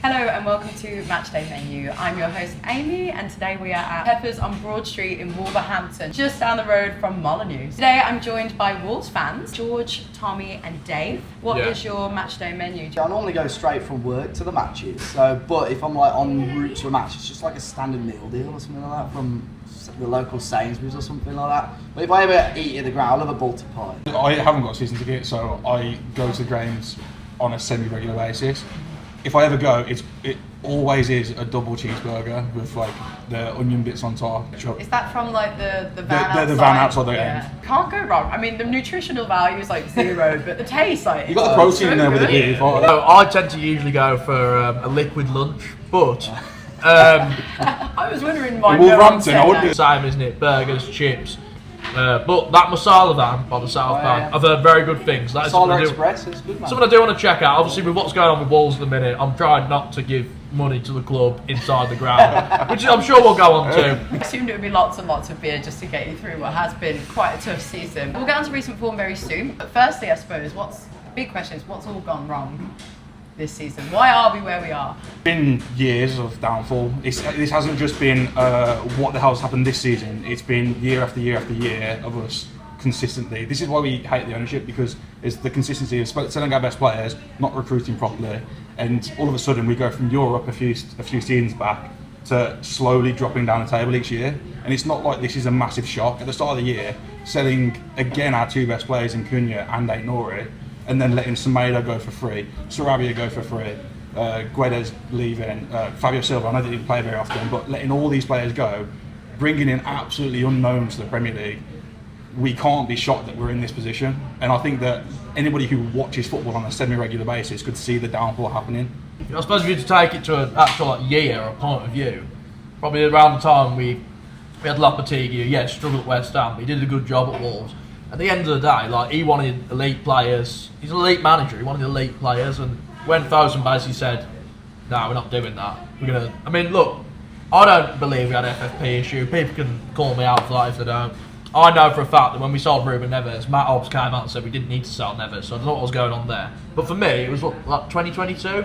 Hello and welcome to Matchday Menu. I'm your host Amy and today we are at Pepprs on Broad Street in Wolverhampton, just down the road from Molyneux. Today I'm joined by Wolves fans, George, Tommy and Dave. What is your Matchday menu? I normally go straight from work to the matches, but if I'm like en route to a match, it's just like a standard meal deal or something like that from the local Sainsbury's or something like that. But if I ever eat at the ground, I'll have a Baltic pie. I haven't got a season ticket, so I go to the games on a semi-regular basis. If I ever go, it always is a double cheeseburger with like the onion bits on top. Is that from like the van outside? The van outside the end. Can't go wrong. I mean, the nutritional value is like zero, but the taste, like, you got the protein in there with the beef. I tend to usually go for a liquid lunch, but I was wondering why Wolverhampton, I would do. Same, isn't it? Burgers, chips. But that masala van by the South Bank, I've heard very good things. That is Masala Express is good, man. Something I do want to check out. Obviously, with what's going on with Wolves at the minute, I'm trying not to give money to the club inside the ground, which I'm sure we'll go on to. I assumed it would be lots and lots of beer just to get you through what has been quite a tough season. We'll get on to recent form very soon. But firstly, I suppose, big question is what's all gone wrong this season? Why are we where we are? It's been years of downfall. This hasn't just been what the hell's happened this season. It's been year after year after year of us consistently. This is why we hate the ownership, because it's the consistency of selling our best players, not recruiting properly, and all of a sudden we go from Europe a few seasons back to slowly dropping down the table each year. And it's not like this is a massive shock. At the start of the year, selling again our two best players in Cunha and Aït-Nouri, and then letting Semedo go for free, Sarabia go for free, Guedes leaving, Fabio Silva, I know that he didn't play very often, but letting all these players go, bringing in absolutely unknowns to the Premier League, we can't be shocked that we're in this position. And I think that anybody who watches football on a semi-regular basis could see the downfall happening. I suppose if you were to take it to an actual year or point of view, probably around the time we had Lopetegui, struggled at West Ham, but he did a good job at Wolves. At the end of the day, like, he wanted elite players. He's an elite manager. He wanted elite players, and when Fosun basically said, "No, we're not doing that. We're gonna." I mean, look, I don't believe we had FFP issue. People can call me out for that if they don't. I know for a fact that when we sold Ruben Neves, Matt Hobbs came out and said we didn't need to sell Neves, so I don't know what was going on there. But for me, it was like 2022.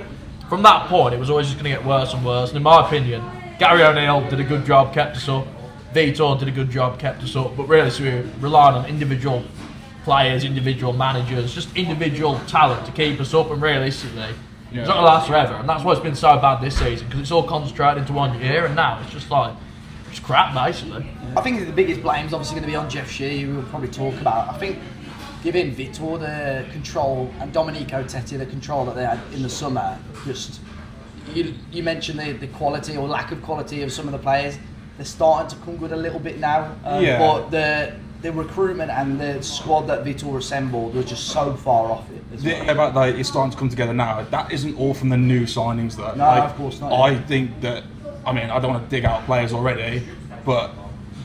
From that point, it was always just going to get worse and worse. And in my opinion, Gary O'Neill did a good job, kept us up. Vitor did a good job, kept us up, but really so we're relying on individual players, individual managers, just individual talent to keep us up, and realistically, it's not going to last forever, and that's why it's been so bad this season, because it's all concentrated into 1 year, and now it's just like, it's crap basically. I think the biggest blame is obviously going to be on Jeff Shee, who we'll probably talk about. I think giving Vitor the control and Domenico Tetti the control that they had in the summer, just, you mentioned the quality or lack of quality of some of the players. They're starting to come good a little bit now, but the recruitment and the squad that Vitor assembled was just so far off it. It's starting to come together now. That isn't all from the new signings, though. No, of course not. I think that, I mean, I don't want to dig out players already, but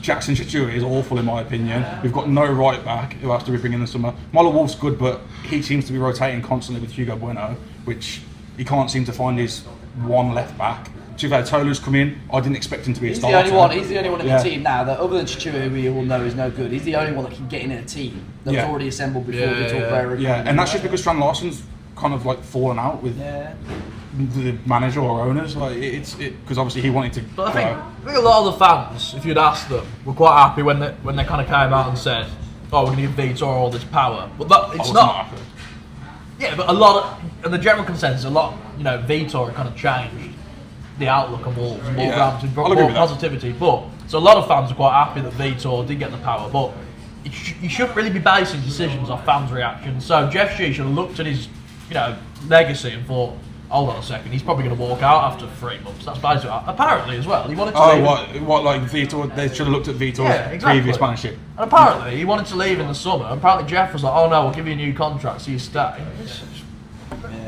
Jackson Chachua is awful in my opinion. We've got no right back who has to be bringing in the summer. Molo Wolf's good, but he seems to be rotating constantly with Hugo Bueno, which he can't seem to find his one left back. Tolu's come in. I didn't expect him to be a starter. He's the only one in the team now that, other than Chachua, who we all know is no good, he's the only one that can get in a team that was already assembled before Vitor Pereira. Yeah, and that's just because Strand Larsen's kind of like fallen out with the manager or owners. Like because obviously he wanted to. But I think a lot of the fans, if you'd asked them, were quite happy when they kind of came out and said, "Oh, we're going to give Vitor all this power." But it's not. Yeah, but and the general consensus, Vitor kind of changed the outlook of Wolves and Wolverhampton, brought more positivity. But so a lot of fans are quite happy that Vitor did get the power, but you shouldn't really be basing decisions off fans' reactions. So Jeff Shee should have looked at his legacy and thought, hold on a second, he's probably going to walk out after 3 months. That's basically apparently as well. He wanted to leave. What like Vitor? They should have looked at Vitor's previous manager. And apparently he wanted to leave in the summer. And apparently Jeff was like, "Oh no, we'll give you a new contract, so you stay." It's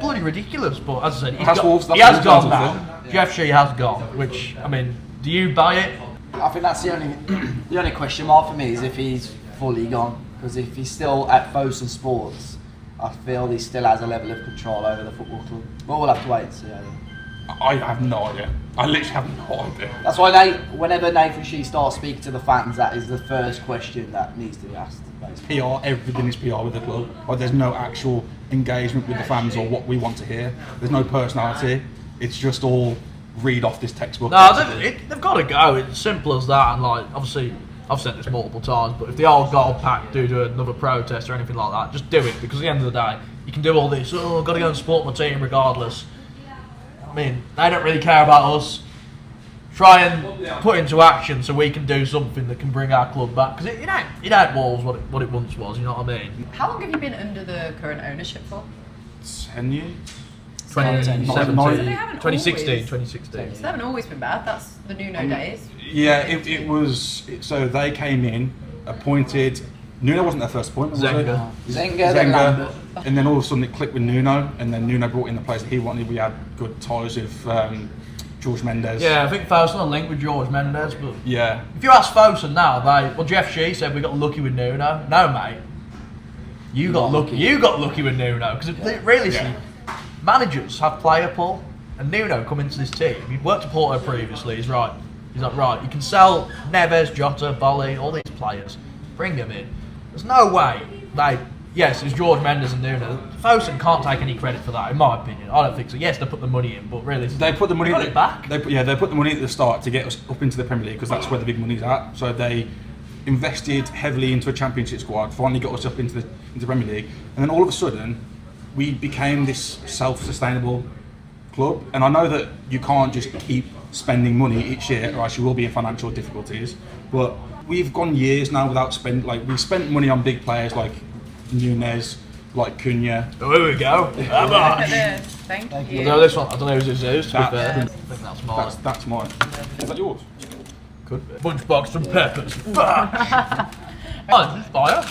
bloody ridiculous. But as I said, he has gone now. Jeff Shee has gone. Which, I mean, do you buy it? I think that's the only question mark for me is if he's fully gone. Because if he's still at Fosun Sports, I feel he still has a level of control over the football club. But we'll have to wait and see. I have no idea. I literally have no idea. That's why whenever Nathan Shee starts speaking to the fans, that is the first question that needs to be asked. Basically. PR, everything is PR with the club. Like, there's no actual engagement with the fans or what we want to hear. There's no personality. It's just all read off this textbook. No, they've got to go. It's simple as that. And like, obviously, I've said this multiple times, but if the old gold pack do another protest or anything like that, just do it, because at the end of the day, you can do all this. Oh, I've got to go and support my team regardless. I mean, they don't really care about us. Try and put into action so we can do something that can bring our club back, because it ain't Wolves what it once was. You know what I mean? How long have you been under the current ownership for? 10 years. 2017, So they haven't 2016, always- 2016. So they haven't always been bad. That's the Nuno days. Yeah, it was. So they came in, appointed. Nuno wasn't their first appointment, was Zenga. it? Zenga, then Lambert. And then all of a sudden it clicked with Nuno, and then Nuno brought in the players that he wanted. We had good ties with George Mendes. Yeah, I think Fosun are linked with George Mendes, but Yeah. if you ask Fosun now, Jeff Shee said we got lucky with Nuno. No, mate. You got lucky. You got lucky with Nuno, because really, Yeah. managers have player pull, and Nuno come into this team. He worked at Porto previously. He's like, right, you can sell Neves, Jota, Bolly, all these players. Bring them in. There's no way. Yes, it's George Mendes and Nuno. Fosun can't take any credit for that, in my opinion. I don't think so. Yes, they put the money in, but really, They put the money got it back. They put the money at the start to get us up into the Premier League, because that's where the big money's at. So they invested heavily into a Championship squad, finally got us up into the Premier League, and then all of a sudden we became this self-sustainable club. And I know that you can't just keep spending money each year, or else you will be in financial difficulties. But we've gone years now without spending. Like, we've spent money on big players like Nunez, like Cunha. Oh, here we go. How much? Thank you. No, this one, I don't know who's his is, to be That- fair. I think that's mine. That's mine. Is that yours? Could be. Lunchbox from Pepprs. Oh, it's fire.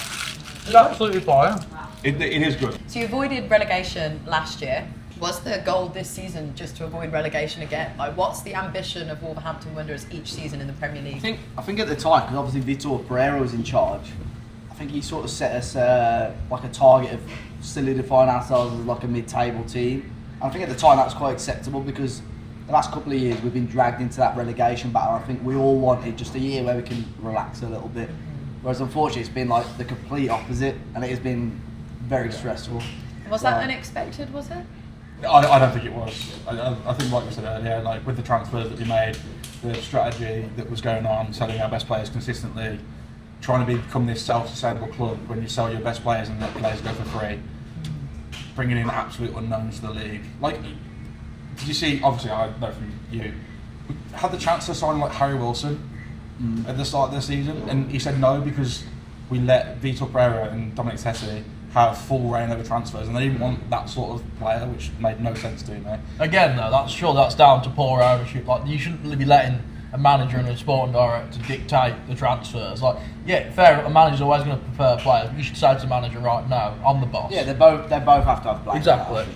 It's absolutely fire. It is good. So you avoided relegation last year. Was the goal this season just to avoid relegation again? Like, what's the ambition of Wolverhampton Wanderers each season in the Premier League? I think at the time, because obviously Vitor Pereira was in charge, I think he sort of set us like a target of solidifying ourselves as like a mid-table team. And I think at the time that was quite acceptable, because the last couple of years we've been dragged into that relegation battle. I think we all wanted just a year where we can relax a little bit. Whereas unfortunately it's been like the complete opposite, and it has been very stressful. Was that unexpected, was it? I don't think it was. I think, like you said earlier, like with the transfers that we made, the strategy that was going on, selling our best players consistently, trying to become this self-sustainable club when you sell your best players and let players go for free, bringing in absolute unknowns to the league. Like, did you see? Obviously, I know from you, we had the chance to sign like Harry Wilson at the start of the season, and he said no because we let Vitor Pereira and Dominic Tesi have full reign over transfers, and they didn't want that sort of player, which made no sense to me. Again, though, that's down to poor ownership. Like, you shouldn't really be letting a manager and a sporting director dictate the transfers. Like, yeah, fair. A manager's always going to prefer players. But you should say to the manager, right now, I'm the boss. Yeah, they both have to have players. Exactly.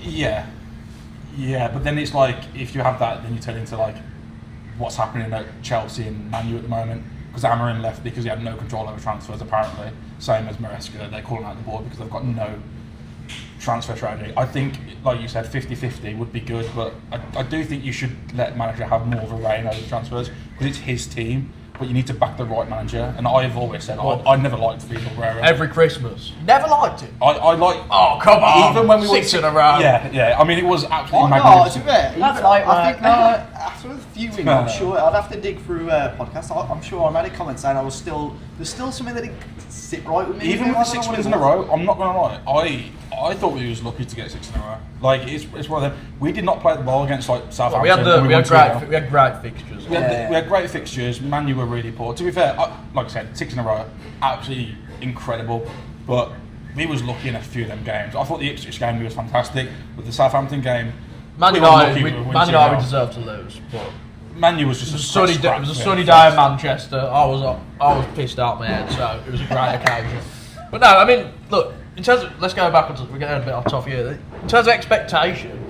Yeah, but then it's like, if you have that, then you turn into like what's happening at Chelsea and Man U at the moment, because Amarin left because he had no control over transfers, apparently. Same as Maresca, they're calling out the board because they've got no transfer strategy. I think, like you said, 50-50 would be good, but I do think you should let manager have more of a reign over the transfers, because it's his team, but you need to back the right manager. And I've always said, I never liked Vitor Pereira. Every Christmas. Never liked it. I like... Oh, come on. Even when we Six won in a row. Yeah. I mean, it was absolutely No, to magnificent. be fair, That's like I think that. after a few wins, I'm sure I'd have to dig through podcasts. I'm sure I made a comment saying there's still something that didn't sit right with me. Even with I the don't know 6 what wins it in a was. row, I'm not going to lie. I thought we was lucky to get 6 in a row. Like, it's one of them. We did not play the ball against like Southampton. We had and we had won 2-0. great fixtures. We had great fixtures. Man U were really poor. To be fair, like I said, 6 in a row, absolutely incredible. But we was lucky in a few of them games. I thought the Ipswich game was fantastic, but the Southampton game, Man we were lucky United, we were Man 2-0. United deserved to lose, but Man U was just it was a sunny day in Manchester. I was pissed out my head, so it was a great occasion. But no, I mean, look, in terms of, let's go back onto, we're getting a bit off topic here. In terms of expectation,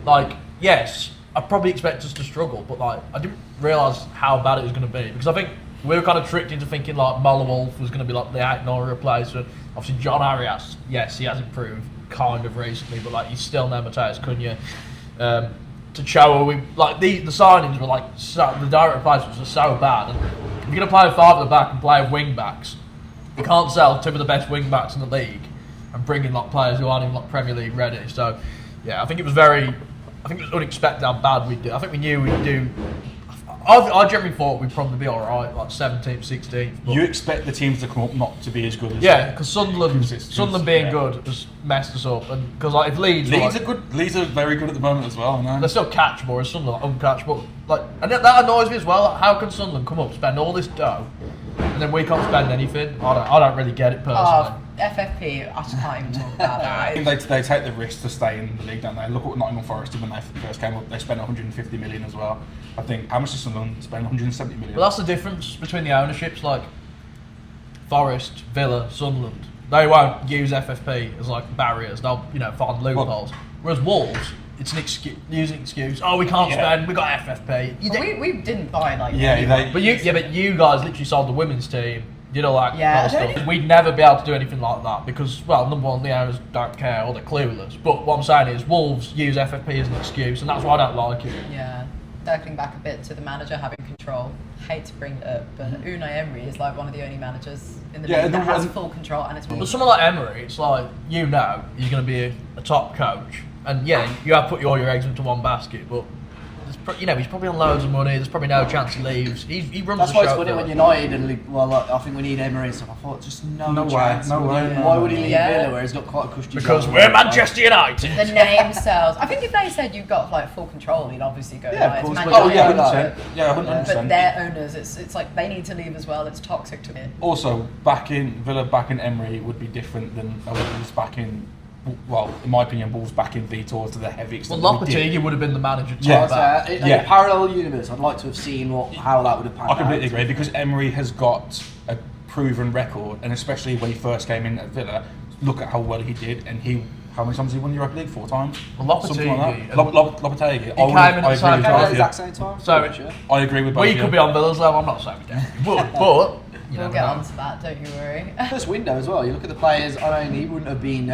like, yes, I probably expect us to struggle, but like, I didn't realise how bad it was going to be, because I think we were kind of tricked into thinking like Wolf was going to be like the Aitnor replacement. Obviously, John Arias, yes, he has improved kind of recently, but like, he's still no Mateus Cunha. Tachoa, the signings were like the direct replacements were so bad. And if you're going to play 5 at the back and play with wing backs, you can't sell 2 of the best wing backs in the league and bring in like players who aren't even like Premier League ready. So yeah, I think it was very I think it was unexpected how bad we'd do. I think we knew we'd do. I generally thought we'd probably be alright, like 17th, 16th. You expect the teams to come up not to be as good as because Sunderland being good has messed us up, and because like if Leeds are good. Leeds are very good at the moment as well. No? They're still catchable, whereas Sunderland are uncatchable. Like, and that annoys me as well. Like, how can Sunderland come up, spend all this dough, and then we can't spend anything? I don't really get it personally. FFP, I just can't even talk about that. I think they take the risk to stay in the league, don't they? Look at what Nottingham Forest did when they first came up. They spent 150 million as well. I think how much does Sunderland spend? 170 million. Well, that's the difference between the ownerships. Like Forest, Villa, Sunderland, they won't use FFP as like barriers. They'll find loopholes. Whereas Wolves, it's an excuse. Using excuse. Oh, we can't spend. We got FFP. Well, we didn't buy like. But you guys literally sold the women's team. You know, like yeah, kind of stuff. We'd never be able to do anything like that because, well, number one, the owners don't care or they're clueless. But what I'm saying is, Wolves use FFP as an excuse, and that's why I don't like it. Yeah, circling back a bit to the manager having control. Hate to bring it up, but Unai Emery is like one of the only managers in the league that has full control, and it's. But someone like Emery, it's like he's going to be a top coach, and you have put all your eggs into one basket, but. He's probably on loads of money. There's probably no chance he leaves. He runs That's the show. That's why it's funny when United and I think we need Emery and stuff. I thought just no chance. No way. Why would he leave Villa where he's got quite a cushy Because job? we're Manchester United. The name sells. I think if they said you've got like full control, he'd obviously go. Yeah, of course. Oh yeah, 100%. Yeah, 100%. But their owners, it's like they need to leave as well. It's toxic to me. Also, Villa back in Emery would be different than Wolves back in. Well, in my opinion, Wolves back in Vitor to the heavy extent. Well, Lopetegui would have been the manager. In a parallel universe, I'd like to have seen how that would have panned out. I completely agree because Emery has got a proven record, and especially when he first came in at Villa, look at how well he did, and how many times did he won the Europa League? 4 times? Well, Lopetegui. Lopetegui. He came in at the same time. At the exact same time. So I agree with both. We could be on Villa's level. I'm not saying we don't. But we'll get on to that, don't you worry. First window as well. You look at the players. I mean, he wouldn't have been.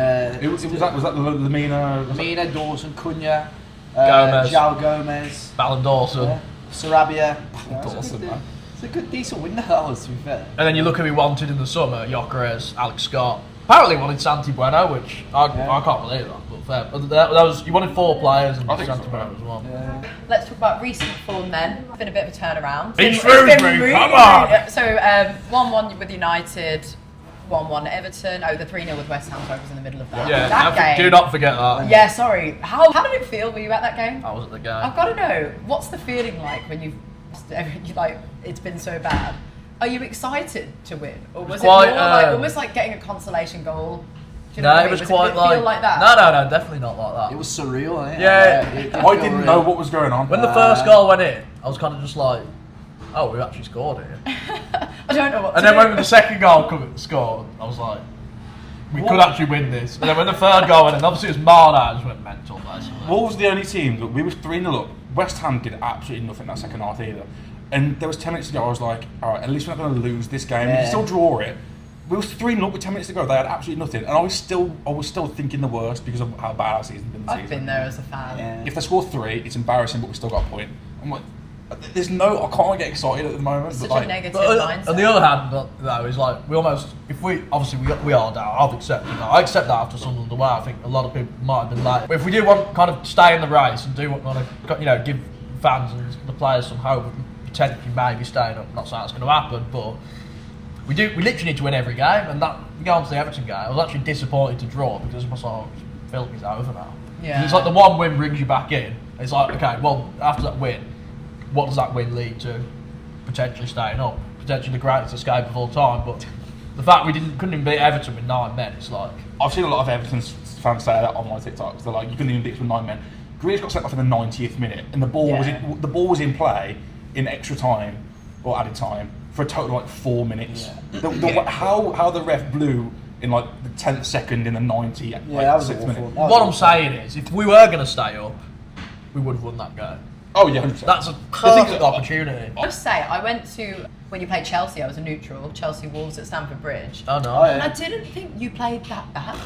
Was that Lamina? Lamina, Dawson, Cunha, Gomez, João Gomez, Ballon Dawson, Sarabia. Dawson, man. It's a good, decent window that was, to be fair. And then you look who he wanted in the summer: Gyökeres, Alex Scott. Apparently wanted Santi Bueno, which I can't believe that. But fair. But that was you wanted 4 players and Santi Bueno as well. Yeah. Let's talk about recent form then. It's been a bit of a turnaround. It's Shrewsbury, come on! So 1-1 with United, 1-1 Everton. Oh, the 3-0 with West Ham. I was in the middle of that. Yeah, that game. do not forget that. Yeah, sorry. How did it feel? Were you at that game? I was at the game. I've got to know, what's the feeling like when you've like it's been so bad? Are you excited to win, or was it more like almost like getting a consolation goal? Do you know what I mean? It was quite feel like that? No, definitely not like that. It was surreal, wasn't it? Yeah. I didn't know what was going on. When the first goal went in, I was kind of just like, oh, we actually scored here. I don't know what. And then when the second goal scored, I was like, we could actually win this. And then when the third goal went in, obviously it was Marner, I just went mental. Basically. Wolves were the only team. Look, we were 3-0 up. West Ham did absolutely nothing that second half either. And there was 10 minutes to go. I was like, all right, at least we're not going to lose this game. We can still draw it. We were 3-0 with 10 minutes to go. They had absolutely nothing, and I was still thinking the worst because of how bad our season's been. I've been there as a fan. Yeah. If they score 3, it's embarrassing, but we still got a point. I'm like, I can't get excited at the moment. Such but a negative mindset. On the other hand, though, is like we are down. I've accepted that. I accept that after Sunderland away. I think a lot of people might have been like, but if we do want kind of stay in the race and do want to, give fans and the players some hope of potentially maybe staying up. Not saying that's going to happen, but. We literally need to win every game, and that we go on to the Everton game. I was actually disappointed to draw because I thought, I feel like it's over now. Yeah. It's like the one win brings you back in. It's like, okay, well, after that win, what does that win lead to? Potentially staying up, potentially the greatest escape of all time. But the fact we couldn't even beat Everton with 9 men, it's like I've seen a lot of Everton fans say that on my TikToks. They're like, you couldn't even beat us with 9 men. Grealish got sent off in the 90th minute, and the ball was in play in extra time or added time. For a total of like 4 minutes. Yeah. How the ref blew in like the 10th second in the 90th. Yeah, that was 6th awful. minute. what I'm saying is, if we were going to stay up, we would have won that game. Oh yeah, 100%. That's a perfect opportunity. I must say, I went to when you played Chelsea. I was a neutral. Chelsea Wolves at Stamford Bridge. Oh no! And I didn't think you played that bad.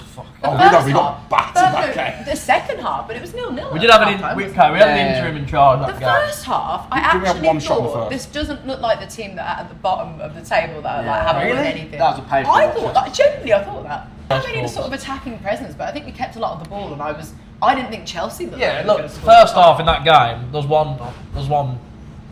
Oh, we got battered that game. The second half, but it was 0-0. We did have we had an interim in charge that The game. first half, I Did we have actually one shot in the thought first? this doesn't look like the team that are at the bottom of the table that haven't won anything. That was a painful I watch. thought that genuinely, I thought that. I That's mean, a false. sort of attacking presence, but I think we kept a lot of the ball, and I was I didn't think Chelsea looked Yeah, like look, they were gonna score. first half in that game, there's one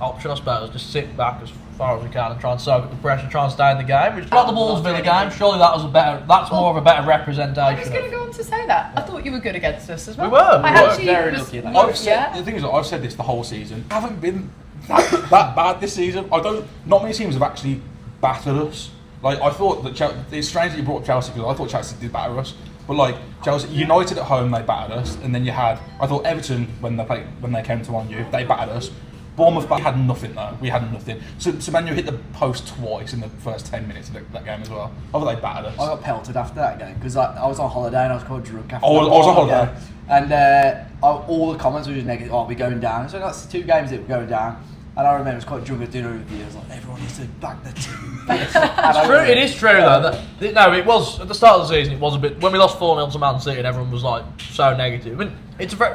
option, I suppose, just sit back as far as we can and try and soak up the pressure, try and stay in the game. Which, like the Wolves Villa game, surely that's more of a better I was representation. going to go on to say that. I thought you were good against us as well. We were. I We were. actually Very was, lucky at that. I've said, yeah. the thing is, that I've said this the whole season. I haven't been that bad this season. Not many teams have actually battered us. Like I thought that it's strange that you brought Chelsea because I thought Chelsea did batter us. But like Chelsea, United at home they battered us, and then I thought Everton when they came to on you they battered us. Bournemouth had nothing though. We had nothing. So Man U hit the post twice in the first 10 minutes of that game as well. I thought they battered us. I got pelted after that game because I was on holiday and I was quite drunk after. Oh, I was on holiday. And all the comments were just negative. Oh, we're going down. So that's 2 games that were going down. And I remember I was quite drunk at dinner with you. I was like, everyone needs to back the team. It's true. It is true though. It was at the start of the season. It was a bit when we lost 4-0 to Man City and everyone was like so negative. I mean,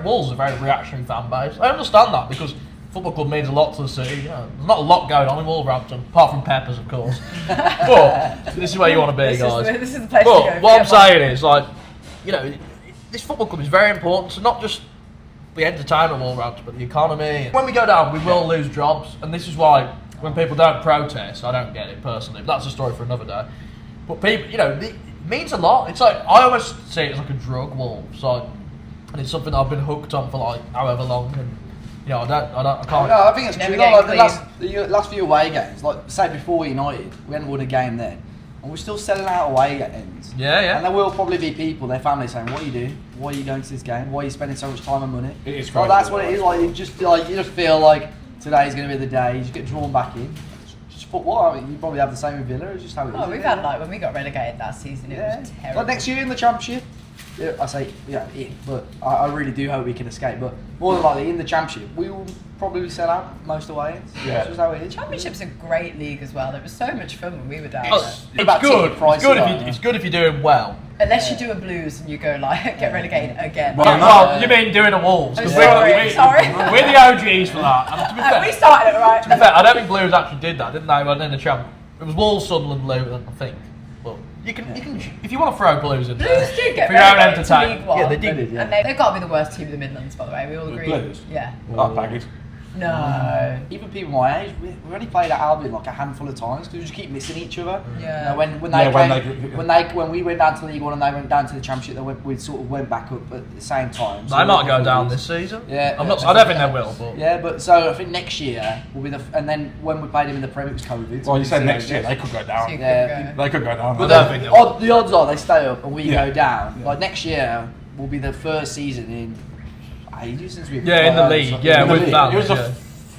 Wolves are a very reactionary fan base. I understand that because football club means a lot to the city. You know, there's not a lot going on in Wolverhampton apart from Pepprs, of course. But this is where you want to be, guys. This is the place But to go. what I'm saying is, like, you know, this football club is very important. So not just the entertainment of Wolverhampton, but the economy. When we go down, we will lose jobs, and this is why when people don't protest, I don't get it personally. But that's a story for another day. But people, you know, it means a lot. It's like I always see it as like a drug, Wolves, like, and it's something I've been hooked on for like however long, and you know, I can't. No, I think it's Never true. getting Like, the last few away games, like say before United, we hadn't won a game then, and we're still selling out away ends. Yeah. And there will probably be people, their families saying, "What are you doing? Why are you going to this game? Why are you spending so much time and money?" It is Well, crazy. that's what it is. Like you just feel like today's going to be the day. You just get drawn back in. Just football. I mean, you probably have the same with Villa. It's just how it is. Oh, isn't we've it? had like when we got relegated that season, it was terrible. Like next year in the Championship, yeah, I say but I really do hope we can escape. But more than likely in the Championship, we will probably sell out most away ends. Yeah. That's just how it is. Championship's a great league as well. It was so much fun when we were down It's, there. About good. ticket prices, It's good if you're doing well. Unless you do a Blues and you go like get relegated again. Well, no. Well, you mean doing a Wolves? 'Cause Sorry. we're the OGs for that. And to be fair, We started it right. to be fair, I don't think Blues actually did that, didn't they? When in the champ, it was Wolves, Sunderland, Luton, I think. But you can, if you want to throw Blues in there, Blues did get for your own relegated to entertainment. League One. Yeah, they did. Yeah. And they've got to be the worst team in the Midlands, by the way. We all The agree. Blues? Yeah. That package. No. Even people my age, we only played at Albion like a handful of times because we just keep missing each other. Yeah. You know, when we went down to League One and they went down to the Championship, we sort of went back up at the same time. They might go down this season. Yeah, I don't think they will. But Yeah, but so I think next year will be and then when we played him in the Premier, it was COVID. Well, you said So next year they could go So down. you could Yeah. go. They could go down. But I don't think they will. the odds are they stay up and we Yeah. go down. Yeah. Like next year will be the first season in ages since we've Yeah, in the league, yeah, with that. It was Yeah.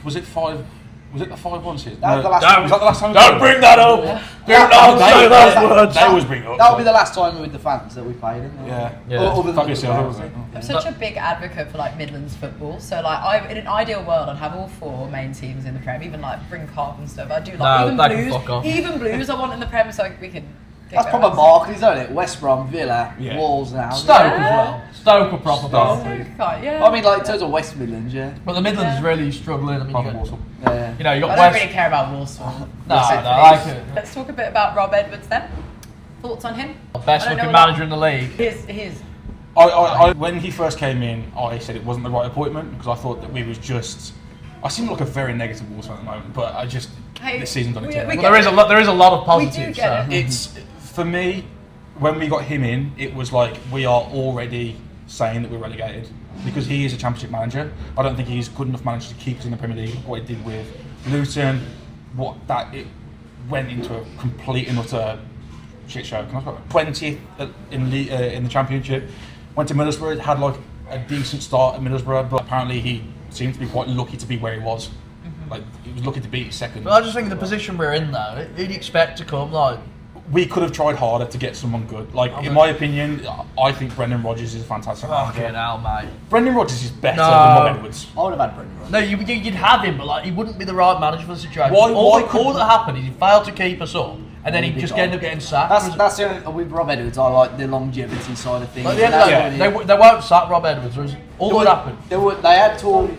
Was it 5? Was it the 5-1 season? That was the last No, time. was that the last time? Don't bring that up. Do not say those words. They always bring it up. That will be the last time with the fans that we played in. Yeah. Yeah. Other than Fabulous, the yeah, ground, wasn't it? I'm such a big advocate for like Midlands football. So like, in an ideal world, I'd have all 4 main teams in the Prem, even like bring Carp and stuff. I do like No, even they can Blues. fuck off. Even Blues, I want in the Prem, so we can. That's proper Barclays, isn't it? West Brom, Villa, Yeah. Wolves now. Stoke Yeah. as well. Stoke are proper Barclays. Yeah. I mean, like in terms of West Midlands, yeah. But the Midlands is really struggling. I mean, Proper you Walsall. Yeah. know, you I got don't West. really care about Walsall. No, Except no, for I these. like it. Let's talk a bit about Rob Edwards then. Thoughts on him? Best I don't looking know manager in the league. He is. When he first came in, I said it wasn't the right appointment because I thought that we was just. I seem like a very negative Wolves fan at the moment, but I just Hey, this season's on its we own. get Well, there is a lot of We do positives. get so. it. It's for me when we got him in, it was like we are already saying that we're relegated because he is a Championship manager. I don't think he's good enough manager to keep us in the Premier League. What he did with Luton, it went into a complete and utter shit show. Can I say 20th in the Championship. Went to Middlesbrough, had like a decent start at Middlesbrough, but apparently he seemed to be quite lucky to be where he was. Like he was lucky to be second. But I just think the position we're in though, who do you expect to come? Like, We could have tried harder to get someone good. Like in my opinion, I think Brendan Rodgers is a fantastic fucking manager. hell, mate. Brendan Rodgers is better No. than Rob Edwards. I would have had Brendan Rodgers. No, you'd have him, but like he wouldn't be the right manager for the situation. Why all could- that happened is he failed to keep us up, and then he just ended up getting sacked. That's the only, with Rob Edwards. I like the longevity side of things. At the end of the day, they won't sack Rob Edwards. All that happened. They had talks.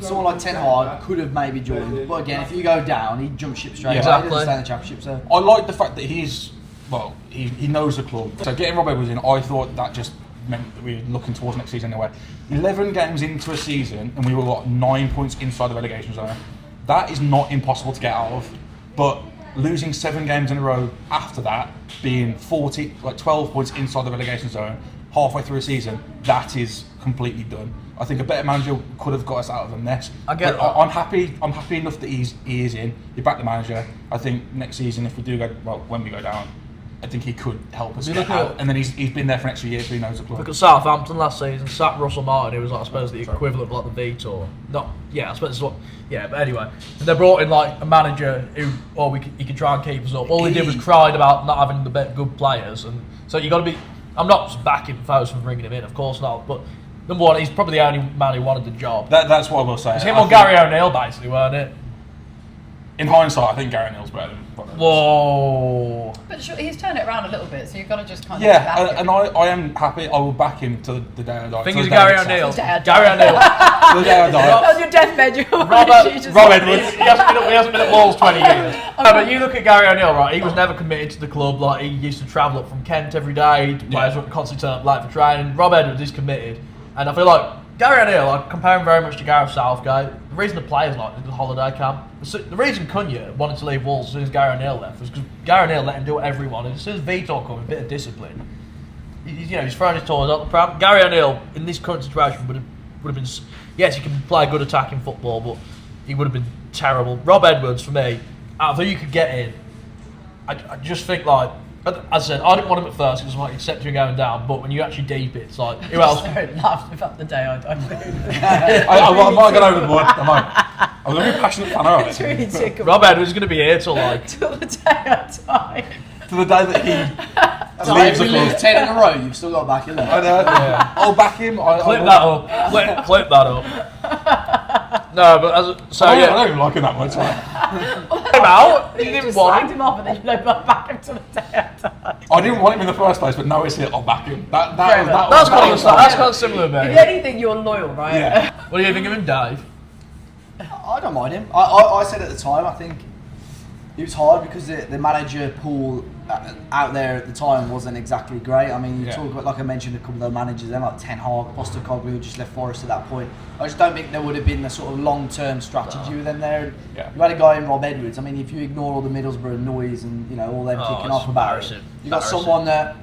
Someone like Ten Hag could have maybe joined, but again, if you go down, he jumps ship straight. Yeah. away. He Exactly. doesn't stay in the Championship, so. I like the fact that he knows the club. So getting Rob Edwards in, I thought that just meant that we were looking towards next season anyway. 11 games into a season, and we were, 9 points inside the relegation zone. That is not impossible to get out of, but losing 7 games in a row after that, being 12 points inside the relegation zone, halfway through a season, that is completely done. I think a better manager could have got us out of a mess. I get that. I'm happy enough that he is in. You back the manager. I think next season, if we do go, when we go down, I think he could help us get out. And then he's been there for an extra year, so he knows the club. Look at Southampton last season. Sacked Russell Martin, who was I suppose the equivalent of the Vitor. I suppose it's what. Yeah, but anyway, they brought in a manager who, he could try and keep us up. All he did was cried about not having the good players, and so you got to be. I'm not backing Foes for bringing him in, of course not. But number one, he's probably the only man who wanted the job. That's what I will say. It's him or Gary O'Neill, basically, weren't it? In hindsight, I think Gary O'Neill's better than Robert. Whoa! But he's turned it around a little bit, so you've got to just kind of Yeah, back and him. I am happy. I will back him to the day I die. Thing is, Gary O'Neill. Gary O'Neill. To the day I die. On your deathbed, you're Rob Edwards. He hasn't been at Wolves 20 years. No, but you look at Gary O'Neill, right? He was never committed to the club. He used to travel up from Kent every day. Players were constantly turning up late for training. Rob Edwards is committed, and I feel like Gary O'Neill, I compare him very much to Gareth Southgate. The reason the players like the holiday camp, the reason Cunha wanted to leave Wolves as soon as Gary O'Neill left was because Gary O'Neill let him do whatever he wanted. As soon as Vitor came, a bit of discipline. He's throwing his toys out the pram. Gary O'Neill, in this current situation, would have been. Yes, he can play good attacking football, but he would have been terrible. Rob Edwards, for me, out of who you could get in, I just think as I said, I didn't want him at first because I accepted him going down, but when you actually deep it, it's like, who else? Laughed about the day I died. I might get overboard. I'm a very passionate fan of It's it. really tickle. Rob Edwards is going to be here till Till the day I die. To the day that he leaves the we club. lose 10 in a row, you've still got back in there. I know. Yeah. I'll back him. Clip that up. Clip that up. No, but I don't even like him that much. him out. You didn't just want slagged him. him off and then you back him till the day I die. I didn't want him in the first place, but now he's here. I'll back him. That's kind of similar, If mate. anything, you're loyal, right? Yeah. What do you think of him, Dave? I don't mind him. I said at the time, I think it was hard because the manager pool out there at the time wasn't exactly great. I mean, you talk about, like I mentioned, a couple of the managers then, like Ten Hag, Postecoglou, who just left Forest at that point. I just don't think there would have been the sort of long-term strategy with them there. Yeah. You had a guy in Rob Edwards. I mean, if you ignore all the Middlesbrough noise and all them kicking off about it, you got someone that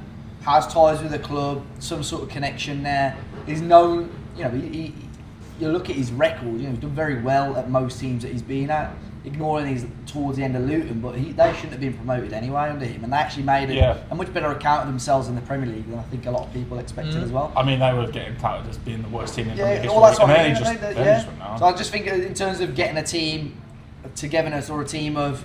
has ties with the club, some sort of connection there. He's known, you look at his record, he's done very well at most teams that he's been at, ignoring his towards the end of Luton, but they shouldn't have been promoted anyway under him, and they actually made a much better account of themselves in the Premier League than I think a lot of people expected as well. I mean, they were getting touted as being the worst team in Premier League all that's history, what and I then mean, he just went down. So I just think in terms of getting a team of togetherness or a team of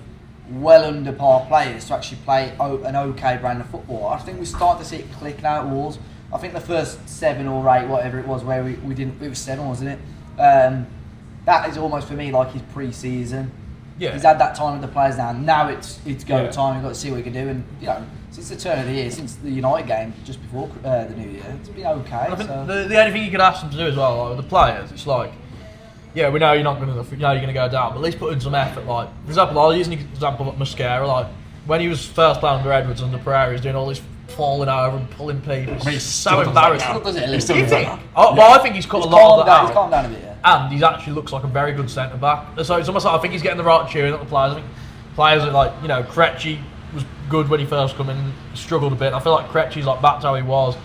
well under par players to actually play an okay brand of football, I think we start to see it click now at Wolves. I think the first 7 or 8, whatever it was, where we didn't, it was 7, wasn't it? That is almost for me like his pre-season. Yeah. He's had that time with the players now. Now it's go time. We've got to see what we can do. And since the turn of the year, since the United game just before the New Year, it's been okay. I think the only thing you could ask them to do as well, with the players, it's like, we know you're not going to, you're going to go down, but at least put in some effort. Like, for example, I'll use an example of Mascara. Like, when he was first playing under Edwards and the Pereira, he's doing all this falling over and pulling people. I mean, It's so embarrassing. I think he's cut a lot of that out. He's calmed down a bit, And he actually looks like a very good centre back. So it's almost like I think he's getting the right tune at the players. I think players are like, Krejci was good when he first come in, struggled a bit. I feel like Krejci's like back to how he was.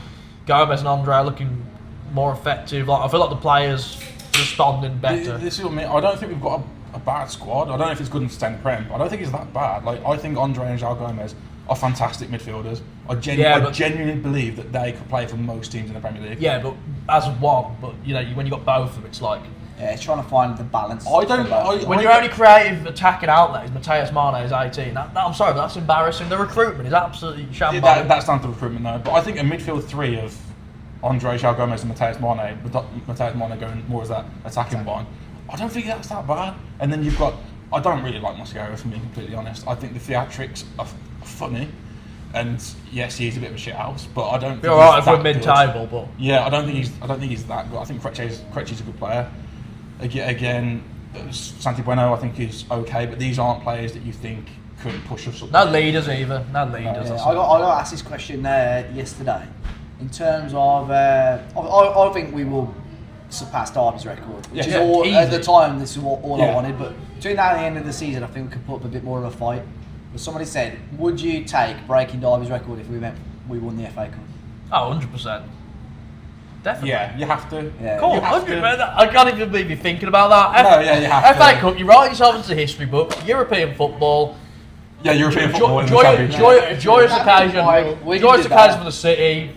Gomez and Andre are looking more effective. Like I feel like the players are responding better. This is what I mean. I don't think we've got a bad squad. I don't know if it's good in stand Prem, but I don't think it's that bad. Like I think Andre and João Gomez are fantastic midfielders. I genuinely believe that they could play for most teams in the Premier League. Yeah, but as one, but when you got both of them, it's like it's trying to find the balance. When your only creative attacking outlet is Mateus Mane is 18, I'm sorry, but that's embarrassing. The recruitment is absolutely shambolic. That's down to recruitment though. But I think a midfield 3 of Andre, João Gomez and Mateus Mane, with Mateus Mane going more as that attacking one, I don't think that's that bad. And then you've got, I don't really like Mascara, for being completely honest. I think the theatrics are funny. And yes, he's a bit of a shithouse, but I don't. You're alright if we're mid-table, but I don't think he's that good. I think Krejci's a good player. Again, Santi Bueno, I think is okay, but these aren't players that you think could push us up. no leaders either. No leaders. I got asked this question yesterday. in terms of, I think we will surpass Derby's record, which is all at the time. This is all I wanted, but between now and the end of the season, I think we could put up a bit more of a fight. But somebody said, would you take breaking Derby's record if we won the FA Cup? Oh, 100%. Definitely. Yeah, you have to. Yeah. Cool, You have 100%. to. I can't even believe you're thinking about that. No, yeah, you have FA to. Cup, you write yourself into the history books. European football. Yeah, European football. in the Championship. Joyous That'd be occasion. fine. We can Joyous do occasion that. for the city.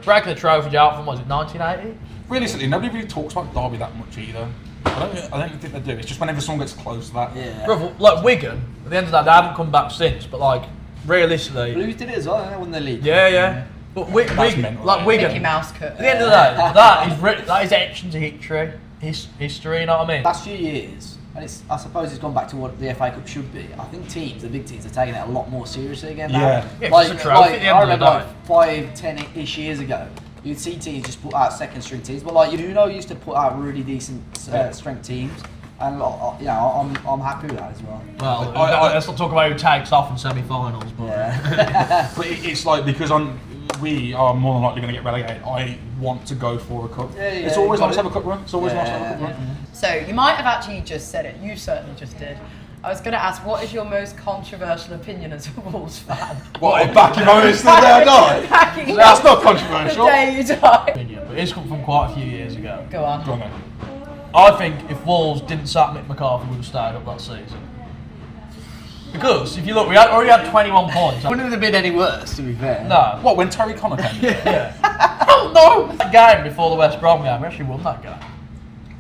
Breaking the trophy out from, was it 1980? Realistically, nobody really talks about Derby that much either. I don't think they do. It's just whenever someone gets close to that. Yeah. Brother, like Wigan, at the end of that, they haven't come back since, but like, realistically. Blues did it as well, they won the league. Yeah. But Wigan, mental, like yeah. Wigan, Mickey Mouse cut. at the end of the day, that is etched into history, you know what I mean? Last few years, and I suppose it's gone back to what the FA Cup should be. I think the big teams, are taking it a lot more seriously again now. Yeah. Yeah, it's a trophy at the end I of the remember day. 5-10-ish years ago, you'd see teams just put out second string teams, but like used to put out really decent strength teams, and I'm happy with that as well. Well, I- let's not talk about who takes off in semi-finals, but Yeah. But it's like, because we are more than likely going to get relegated, I want to go for a cup. Yeah, It's always got nice to it. have a cup run. It's always nice to have a cup run. So you might have actually just said it. You certainly just did. I was going to ask, what is your most controversial opinion as a Wolves fan? What, back in honest the day I died? Backing That's up not controversial. The day you die. opinion, but it's come from quite a few years ago. Go on. Go on then. I think if Wolves didn't sack Mick McCarthy, we would have stayed up that season. Because if you look, we already had 21 points. Wouldn't it have been any worse, to be fair? No. What, when Terry Connor came? Yeah. Hell no! That game before the West Brom game, we actually won that game.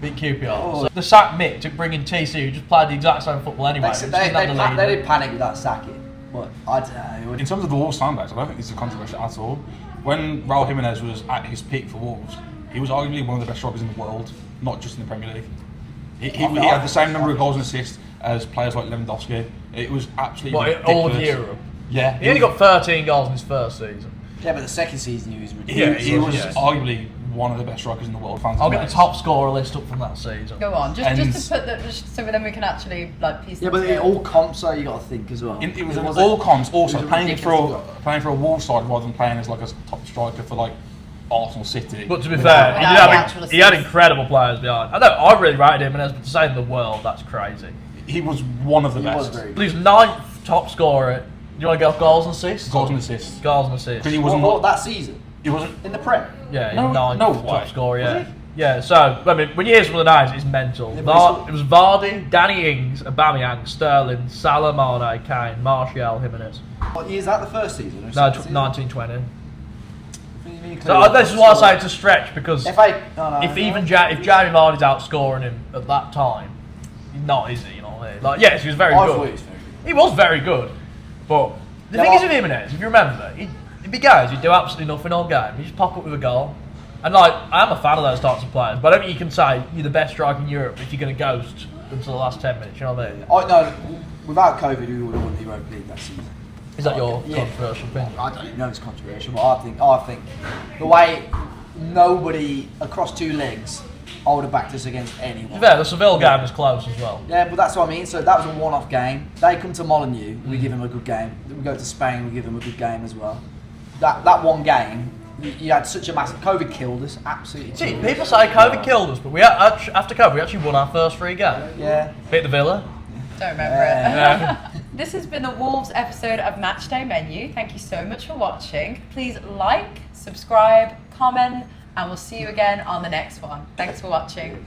Beat QPR. Oh. So the sack Mick to bring in TC, who just played the exact same football anyway. They, We they, just didn't have the they lead. did panic with that sacking, but I don't know. In terms of the Wolves fan base, I don't think this is controversial at all. When Raul Jimenez was at his peak for Wolves, he was arguably one of the best strikers in the world, not just in the Premier League. He had the same number of goals and assists as players like Lewandowski. It was absolutely ridiculous. All of Europe. Yeah. He only got 13 goals in his first season. Yeah, but the second season he was Yeah, ridiculous. he was Yeah. arguably one of the best strikers in the world. Fans I'll get the top scorer list up from that season. Go on. And- Just to put that, just so then we can actually piece Yeah, it but together. all comps, so you got to think as well. It was wasn't- all cons. Also, it was playing ridiculous. for a Wolves side rather than playing as like a top striker for like Arsenal City. But to be Without fair, the actual he had assists. incredible players behind. I know I really rated him, but to say in the world, that's crazy. He was one of the He best. was very But he's 9th top scorer. Do you want to go off goals and assists? Goals and assists. Goals and assists. Because he What, wasn't. that season? He wasn't. In the Prem? Yeah, he's No, 9th no top way. scorer. Yeah. Was he? Yeah, so I mean, when you hear some of the names, it's mental. Yeah, but It was Vardy, Danny Ings, Aubameyang, Sterling, Salah, Mane, Kane, Martial, Jimenez. What year is that, the first season? Or No, second season? 1920. So So this is why I say it's a stretch because if Jamie Jamie Vardy's outscoring him at that time, he's not, is he? You know what I mean? Like, yes, he was very I good. thought he was very good. He was very good, but the Yeah, thing is but- with Jimenez, if you remember, he'd be guys who'd do absolutely nothing all game. He'd just pop up with a goal. And like, I'm a fan of those types of players, but I don't think you can say you're the best striker in Europe if you're going to ghost until the last 10 minutes. You know what I mean? No, without COVID, we would have won the Europa League that season. Is that your Yeah. controversial opinion? I don't even know it's controversial, but I think the way nobody across two legs, I would have backed us against anyone. Yeah, the Seville game was close as well. Yeah, but that's what I mean. So that was a one-off game. They come to Molineux, we give them a good game. We go to Spain, we give them a good game as well. That one game, you had such a massive. COVID killed us, absolutely. See, killed us. people say COVID killed us, but after COVID, we actually won our first 3 games. Yeah. Beat the Villa. Don't remember Yeah. it. This has been the Wolves episode of Matchday Menu. Thank you so much for watching. Please like, subscribe, comment, and we'll see you again on the next one. Thanks for watching.